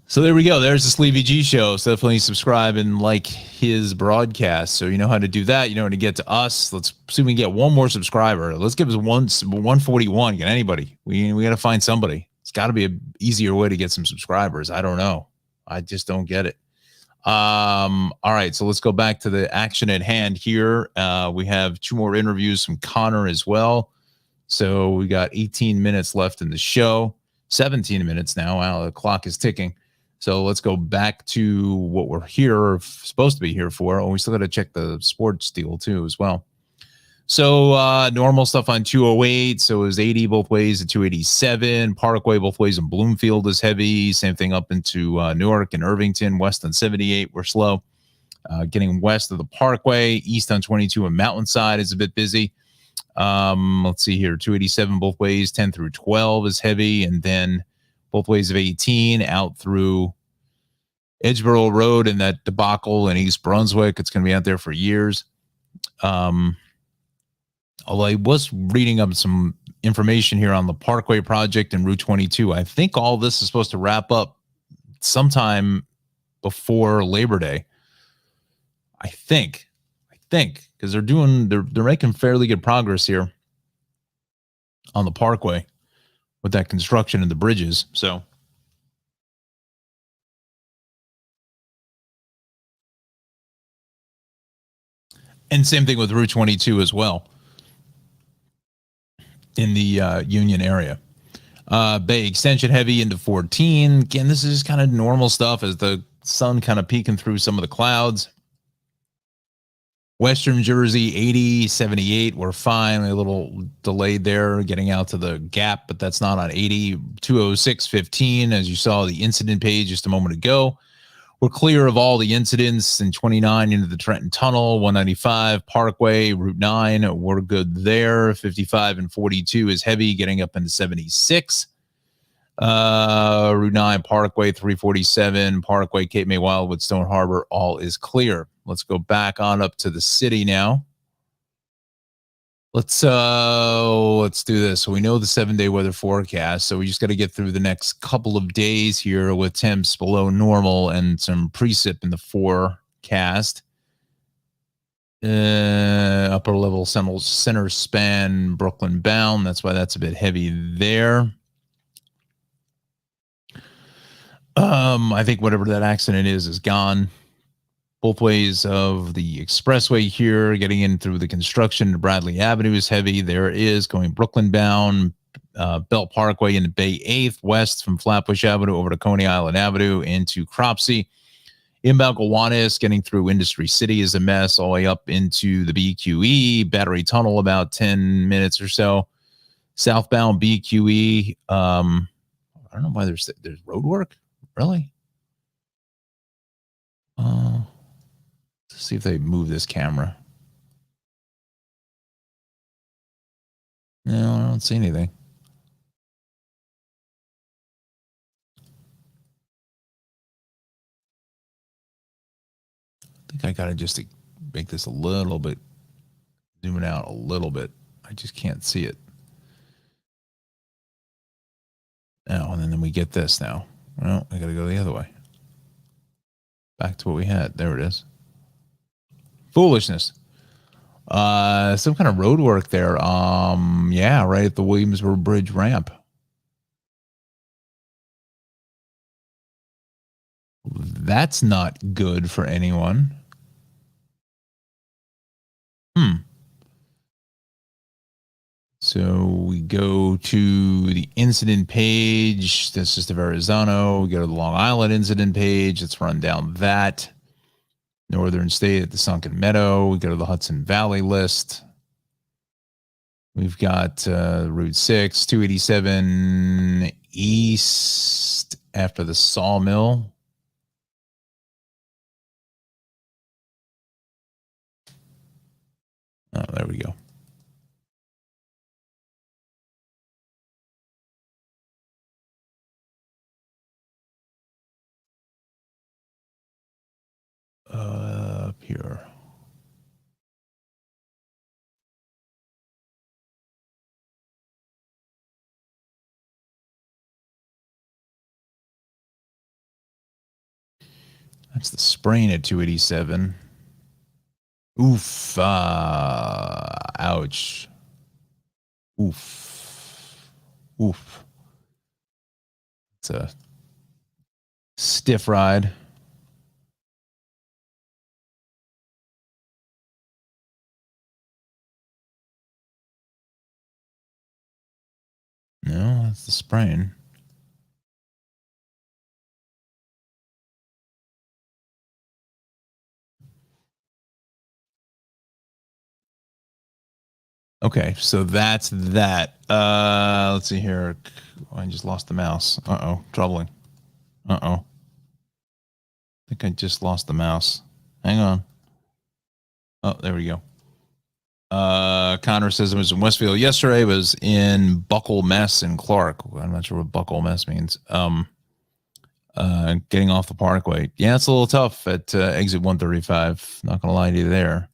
So there we go. There's the Sleevy G Show. So definitely subscribe and like his broadcast. So you know how to do that. You know how to get to us. Let's see if we can get one more subscriber. Let's give us 141. Get anybody. We got to find somebody. It's got to be an easier way to get some subscribers. I don't know. I just don't get it. All right. So let's go back to the action at hand here. We have 2 more interviews from Connor as well. So we got 18 minutes left in the show. 17 minutes now. Wow, the clock is ticking. So let's go back to what we're supposed to be here for. Oh, we still got to check the sports deal too as well. So normal stuff on 208. So it was 80 both ways at 287. Parkway both ways in Bloomfield is heavy. Same thing up into Newark and Irvington. West on 78, we're slow. Getting west of the Parkway. East on 22 and Mountainside is a bit busy. Let's see here. 287 both ways, 10 through 12 is heavy. And then both ways of 18 out through Edgeboro Road and that debacle in East Brunswick. It's going to be out there for years. Although I was reading up some information here on the Parkway project and Route 22. I think all this is supposed to wrap up sometime before Labor Day. I think because they're making fairly good progress here on the Parkway with that construction and the bridges. So and same thing with Route 22 as well in the Union area. Bay Extension heavy into 14. Again, this is kind of normal stuff as the sun kind of peeking through some of the clouds. Western Jersey, 80, 78. We're fine. A little delayed there getting out to the gap, but that's not on 80. 206, 15. As you saw the incident page just a moment ago. We're clear of all the incidents in 29 into the Trenton Tunnel, 195 Parkway, Route 9. We're good there. 55 and 42 is heavy, getting up into 76. Route 9 Parkway, 347 Parkway, Cape May, Wildwood, Stone Harbor, all is clear. Let's go back on up to the city now. Let's do this. So we know the 7-day weather forecast. So we just got to get through the next couple of days here with temps below normal and some precip in the forecast. Upper level center span Brooklyn bound. That's why that's a bit heavy there. I think whatever that accident is gone. Both ways of the expressway here, getting in through the construction to Bradley Avenue is heavy. There is going Brooklyn bound, Belt Parkway into Bay 8th, west from Flatbush Avenue over to Coney Island Avenue into Cropsey. Inbound Gowanus getting through Industry City is a mess, all the way up into the BQE. Battery Tunnel about 10 minutes or so. Southbound BQE. I don't know why there's road work. Really? Let's see if they move this camera. No, I don't see anything. think I got to just make this a little bit, zoom it out a little bit. I just can't see it. Now, and then we get this now. Well, I got to go the other way. Back to what we had. There it is. Foolishness. Some kind of road work there. Yeah, right at the Williamsburg Bridge ramp. That's not good for anyone. So we go to the incident page. That's just of Arizona. We go to the Long Island incident page. Let's run down that. Northern State at the Sunken Meadow. We go to the Hudson Valley list. We've got Route 6, 287 east after the sawmill. Oh, there we go. Up here. That's the sprain at 287. Oof. Ouch. Oof. Oof. It's a stiff ride. No, that's the sprain. Okay, so that's that. Let's see here. I just lost the mouse. Uh-oh, troubling. Uh-oh. I think I just lost the mouse. Hang on. Oh, there we go. Connor says it was in Westfield yesterday. It was in Buckle Mess in Clark. I'm not sure what Buckle Mess means. Getting off the Parkway. Yeah, it's a little tough at exit 135. Not gonna lie to you there.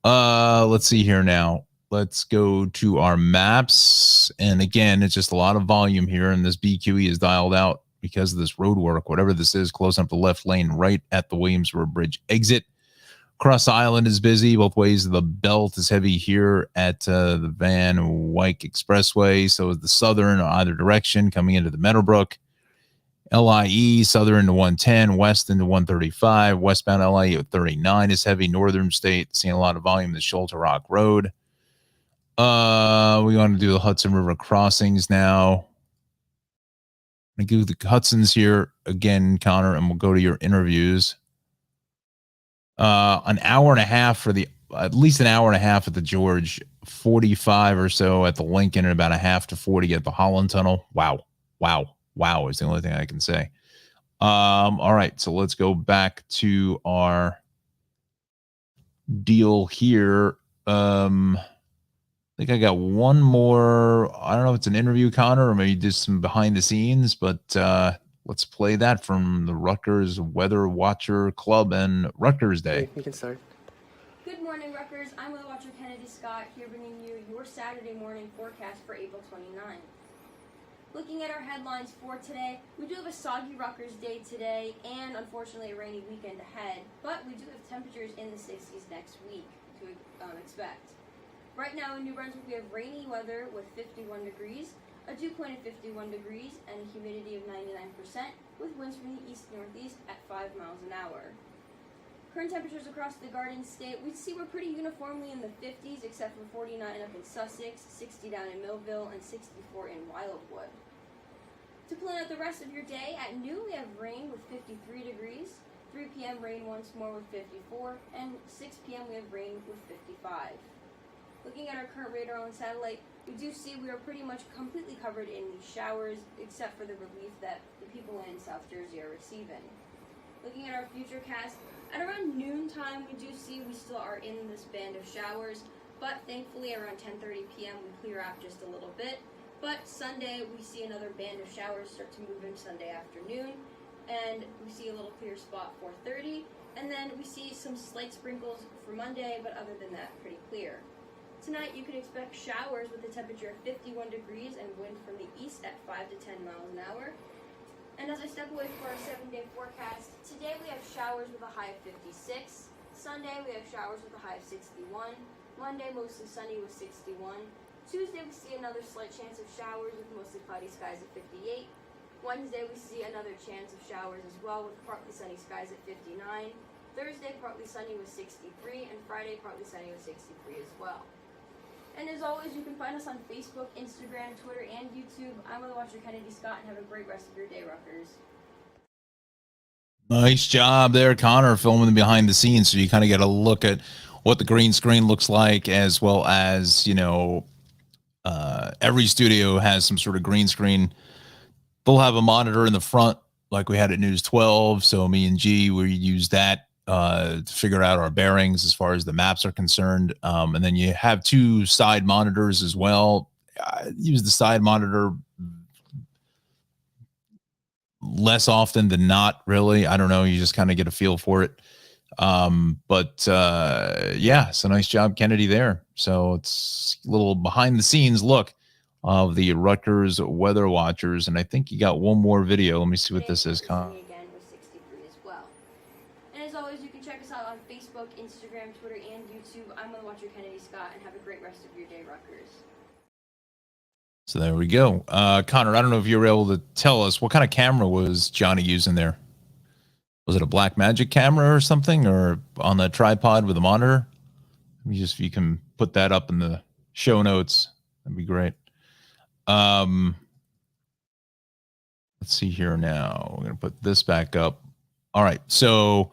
Let's see here now. Let's go to our maps. And again, it's just a lot of volume here, and this BQE is dialed out because of this road work, whatever this is, close up the left lane right at the Williamsburg Bridge exit. Cross Island is busy both ways. The belt is heavy here at the Van Wyck Expressway. So is the southern or either direction coming into the Meadowbrook. LIE, southern to 110, west into 135. Westbound LIE at 39 is heavy. Northern State, seeing a lot of volume. The Shoulder Rock Road. We want to do the Hudson River crossings now. I do the Hudson's here again, Connor, and we'll go to your interviews. An hour and a half for at least an hour and a half at the George, 45 or so at the Lincoln, and about a half to 40 at the Holland Tunnel. Wow is the only thing I can say. All right, so let's go back to our deal here. I think I got one more. I don't know if it's an interview, Connor, or maybe just some behind the scenes, but let's play that from the Rutgers Weather Watcher Club and Rutgers Day. Hey, you can start. Good morning, Rutgers. I'm Weather Watcher Kennedy Scott here bringing you your Saturday morning forecast for April 29th. Looking at our headlines for today, we do have a soggy Rutgers day today and unfortunately a rainy weekend ahead, but we do have temperatures in the 60s next week to expect. Right now in New Brunswick we have rainy weather with 51 degrees, a dew point of 51 degrees, and a humidity of 99% with winds from the east-northeast at 5 miles an hour. Current temperatures across the Garden State, we see we're pretty uniformly in the 50s except for 49 up in Sussex, 60 down in Millville, and 64 in Wildwood. To plan out the rest of your day, at noon we have rain with 53 degrees, 3 p.m. rain once more with 54, and 6 p.m. we have rain with 55. Looking at our current radar on satellite, we do see we are pretty much completely covered in these showers except for the relief that the people in South Jersey are receiving. Looking at our future cast, at around noontime we do see we still are in this band of showers, but thankfully around 10:30 p.m. we clear out just a little bit. But Sunday we see another band of showers start to move in Sunday afternoon, and we see a little clear spot 4:30, and then we see some slight sprinkles for Monday, but other than that, pretty clear. Tonight, you can expect showers with a temperature of 51 degrees and wind from the east at 5 to 10 miles an hour. And as I step away for our 7-day forecast, today we have showers with a high of 56. Sunday, we have showers with a high of 61. Monday, mostly sunny with 61. Tuesday, we see another slight chance of showers with mostly cloudy skies at 58. Wednesday, we see another chance of showers as well with partly sunny skies at 59. Thursday, partly sunny with 63. And Friday, partly sunny with 63 as well. And as always, you can find us on Facebook, Instagram, Twitter, and YouTube. I'm Weather Watcher Kennedy Scott, and have a great rest of your day, Rutgers. Nice job there, Connor, filming behind the scenes. So you kind of get a look at what the green screen looks like, as well as, you know, every studio has some sort of green screen. They'll have a monitor in the front like we had at News 12. So me and G, we use that to figure out our bearings as far as the maps are concerned. And then you have two side monitors as well. I use the side monitor less often than not, really. I don't know. You just kind of get a feel for it. Yeah, so nice job, Kennedy, there. So it's a little behind the scenes look of the Rutgers Weather Watchers. And I think you got one more video. Let me see what this is, Con. Again with 63 as well. And as always, you can check us out on Facebook, Instagram, Twitter, and YouTube. I'm Weather Watcher Kennedy Scott, and have a great rest of your day, Rutgers. So there we go. Connor, I don't know if you were able to tell us what kind of camera was Johnny using there. Was it a Blackmagic camera or something, or on the tripod with a monitor? If you can put that up in the show notes, that'd be great. Let's see here now. We're going to put this back up. All right. So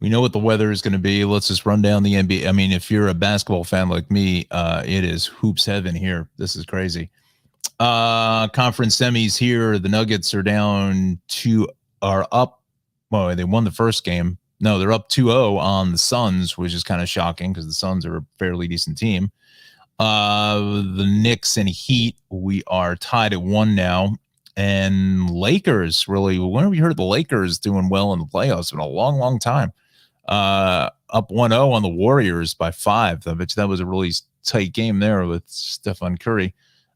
we know what the weather is going to be. Let's just run down the NBA. I mean, if you're a basketball fan like me, it is hoops heaven here. This is crazy. Conference semis here. The Nuggets are up. Well, they won the first game. No, they're up 2-0 on the Suns, which is kind of shocking because the Suns are a fairly decent team. The Knicks and Heat, we are tied at 1 now. And Lakers, really, when have you heard the Lakers doing well in the playoffs? In a long, long time. Up 1-0 on the Warriors by 5. I bet you that was a really tight game there with Stephen Curry.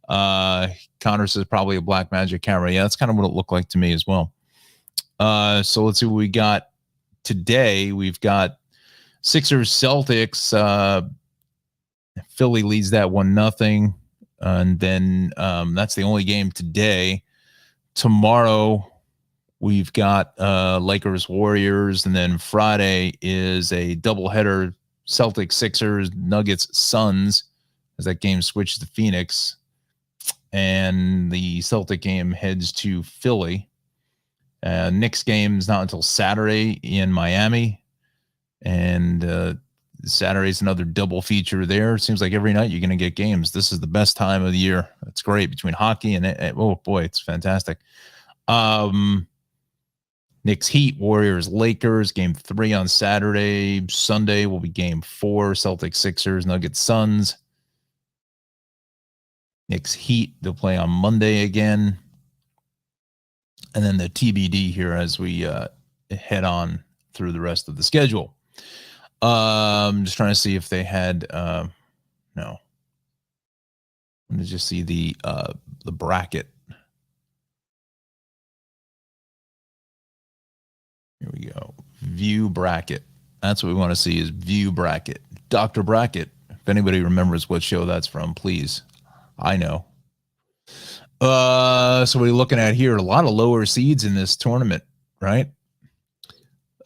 Connor says probably a Blackmagic camera. Yeah, that's kind of what it looked like to me as well. So let's see what we got today. We've got Sixers Celtics. Philly leads that 1-0. And then that's the only game today. Tomorrow we've got Lakers Warriors, and then Friday is a doubleheader: Celtics Sixers, Nuggets Suns, as that game switched to Phoenix, and the Celtic game heads to Philly. Knicks game is not until Saturday in Miami, and Saturday's another double feature there. Seems like every night you're going to get games. This is the best time of the year. It's great between hockey and oh boy, it's fantastic. Knicks Heat, Warriors Lakers, game 3 on Saturday. Sunday will be game 4, Celtics Sixers, Nuggets Suns. Knicks Heat, they'll play on Monday again. And then the TBD here as we head on through the rest of the schedule. I'm just trying to see if they had no. Let me just see the bracket. Here we go. View bracket. That's what we want to see, is view bracket. Dr. Bracket. If anybody remembers what show that's from, please. I know. So we're looking at here a lot of lower seeds in this tournament, right?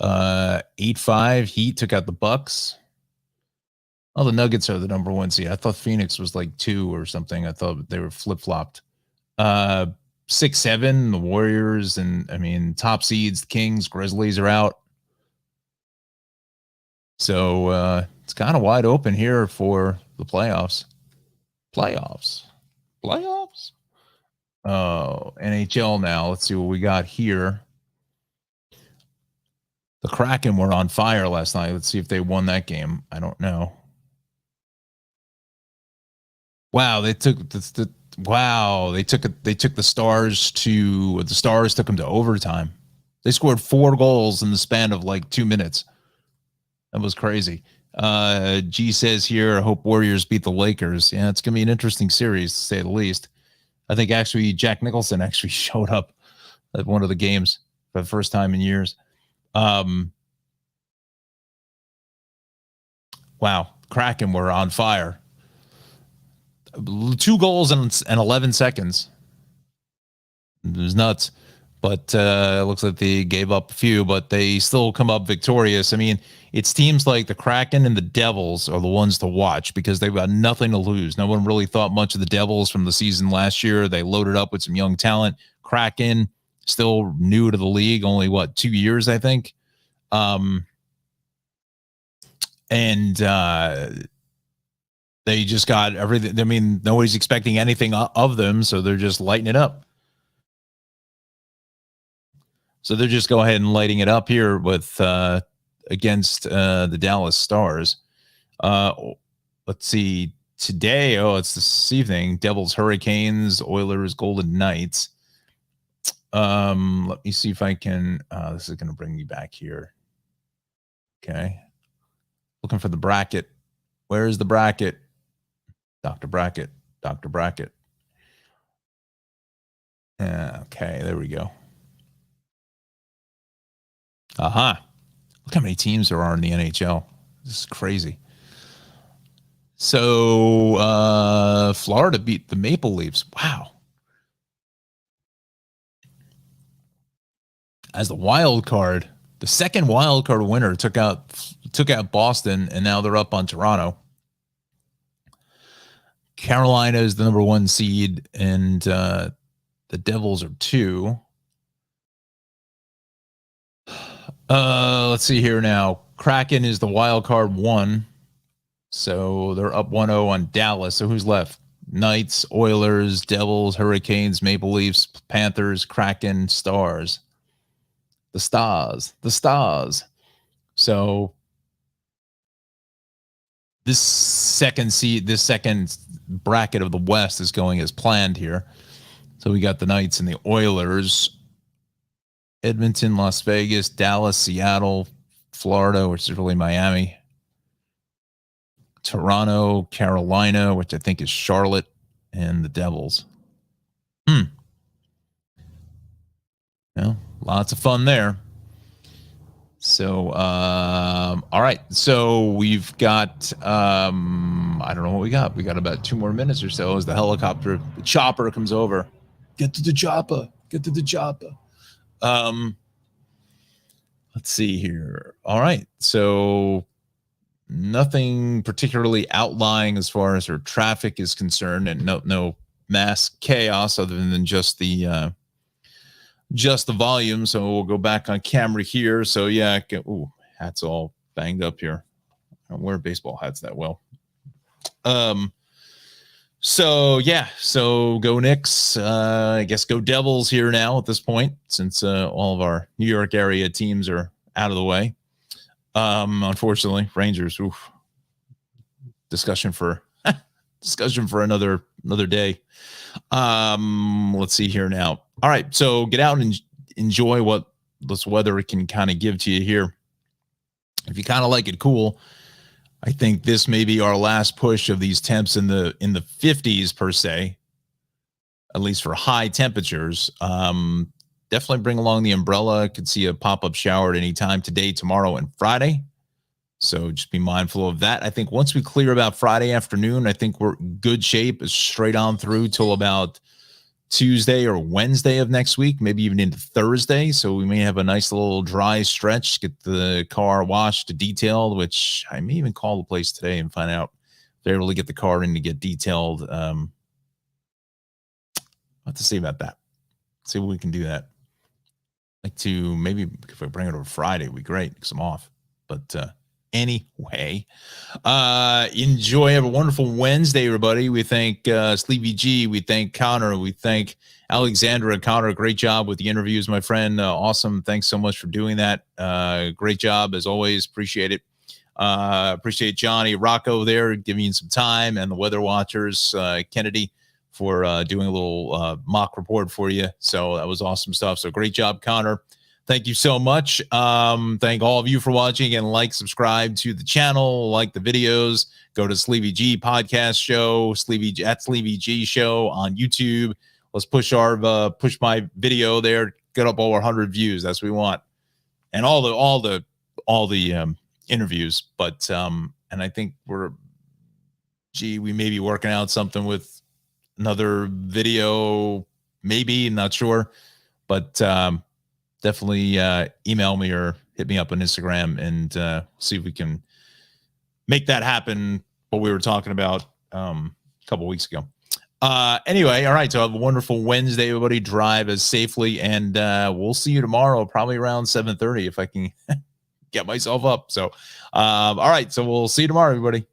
8-5 Heat took out the Bucks. Oh, the Nuggets are the number 1 seed. I thought Phoenix was like 2 or something. I thought they were flip-flopped. 6-7 the Warriors, and I mean top seeds, the Kings, Grizzlies are out. So it's kind of wide open here for the playoffs. Playoffs. Oh, NHL now. Let's see what we got here. The Kraken were on fire last night. Let's see if they won that game. I don't know. Wow, they took they took the Stars took them to overtime. They scored 4 goals in the span of like 2 minutes. That was crazy. G says here, I hope Warriors beat the Lakers. Yeah, it's going to be an interesting series, to say the least. I think actually Jack Nicholson actually showed up at one of the games for the first time in years. Wow. Kraken were on fire. 2 goals in 11 seconds. It was nuts. But it looks like they gave up a few, but they still come up victorious. I mean, it's teams like the Kraken and the Devils are the ones to watch because they've got nothing to lose. No one really thought much of the Devils from the season last year. They loaded up with some young talent. Kraken, still new to the league, only, 2 years, I think. They just got everything. I mean, nobody's expecting anything of them, so they're just lighting it up. So they're just go ahead and lighting it up here with against the Dallas Stars. Let's see. Today, it's this evening. Devils, Hurricanes, Oilers, Golden Knights. Let me see if I can. This is going to bring me back here. Okay. Looking for the bracket. Where is the bracket? Dr. Bracket. Dr. Bracket. Okay, there we go. Look how many teams there are in the NHL. This is crazy. So Florida beat the Maple Leafs. Wow. As the wild card, the second wild card winner took out Boston, and now they're up on Toronto. Carolina is the number 1 seed, and the Devils are 2. Let's see here now. Kraken is the wild card 1. So they're up 1-0 on Dallas. So who's left? Knights, Oilers, Devils, Hurricanes, Maple Leafs, Panthers, Kraken, Stars. The Stars. So this second bracket of the West is going as planned here. So we got the Knights and the Oilers. Edmonton, Las Vegas, Dallas, Seattle, Florida, which is really Miami. Toronto, Carolina, which I think is Charlotte, and the Devils. Lots of fun there. So, all right. So we've got, I don't know what we got. We got about 2 more minutes or so as the chopper comes over. Get to the chopper. Let's see here. All right. So nothing particularly outlying as far as our traffic is concerned, and no mass chaos other than just the volume. So we'll go back on camera here. So yeah, hats all banged up here. I don't wear baseball hats that well. So go Knicks. I guess go Devils here now at this point, since all of our New York area teams are out of the way. Unfortunately, Rangers. Discussion for another day. Let's see here now. All right, so get out and enjoy what this weather can kind of give to you here. If you kind of like it cool, I think this may be our last push of these temps in the 50s per se, at least for high temperatures. Definitely bring along the umbrella. Could see a pop-up shower at any time today, tomorrow, and Friday. So just be mindful of that. I think once we clear about Friday afternoon, I think we're in good shape straight on through till about Tuesday or Wednesday of next week, maybe even into Thursday. So we may have a nice little dry stretch, get the car washed, detailed, which I may even call the place today and find out if they're able to get the car in to get detailed. What to say about that? See what we can do that. Like to maybe if I bring it over Friday, would be great because I'm off. But anyway, enjoy. Have a wonderful Wednesday, everybody. We thank Sleepy G. We thank Connor. We thank Alexandra. Connor, great job with the interviews, my friend. Awesome. Thanks so much for doing that. Great job as always. Appreciate it. Appreciate Johnny Rocco there giving you some time, and the Weather Watchers, Kennedy, for doing a little mock report for you. So that was awesome stuff. So great job, Connor. Thank you so much. Thank all of you for watching, and subscribe to the channel, like the videos. Go to Sleevy G podcast show, Sleevy G show on YouTube. Let's push my video there. Get up over 100 views. That's what we want, and all the interviews. But and I think we may be working out something with another video, maybe, not sure, but definitely email me or hit me up on Instagram and see if we can make that happen. What we were talking about a couple weeks ago. Anyway, all right. So have a wonderful Wednesday, everybody. Drive as safely, and we'll see you tomorrow, probably around 7:30 if I can get myself up. So, all right. So we'll see you tomorrow, everybody.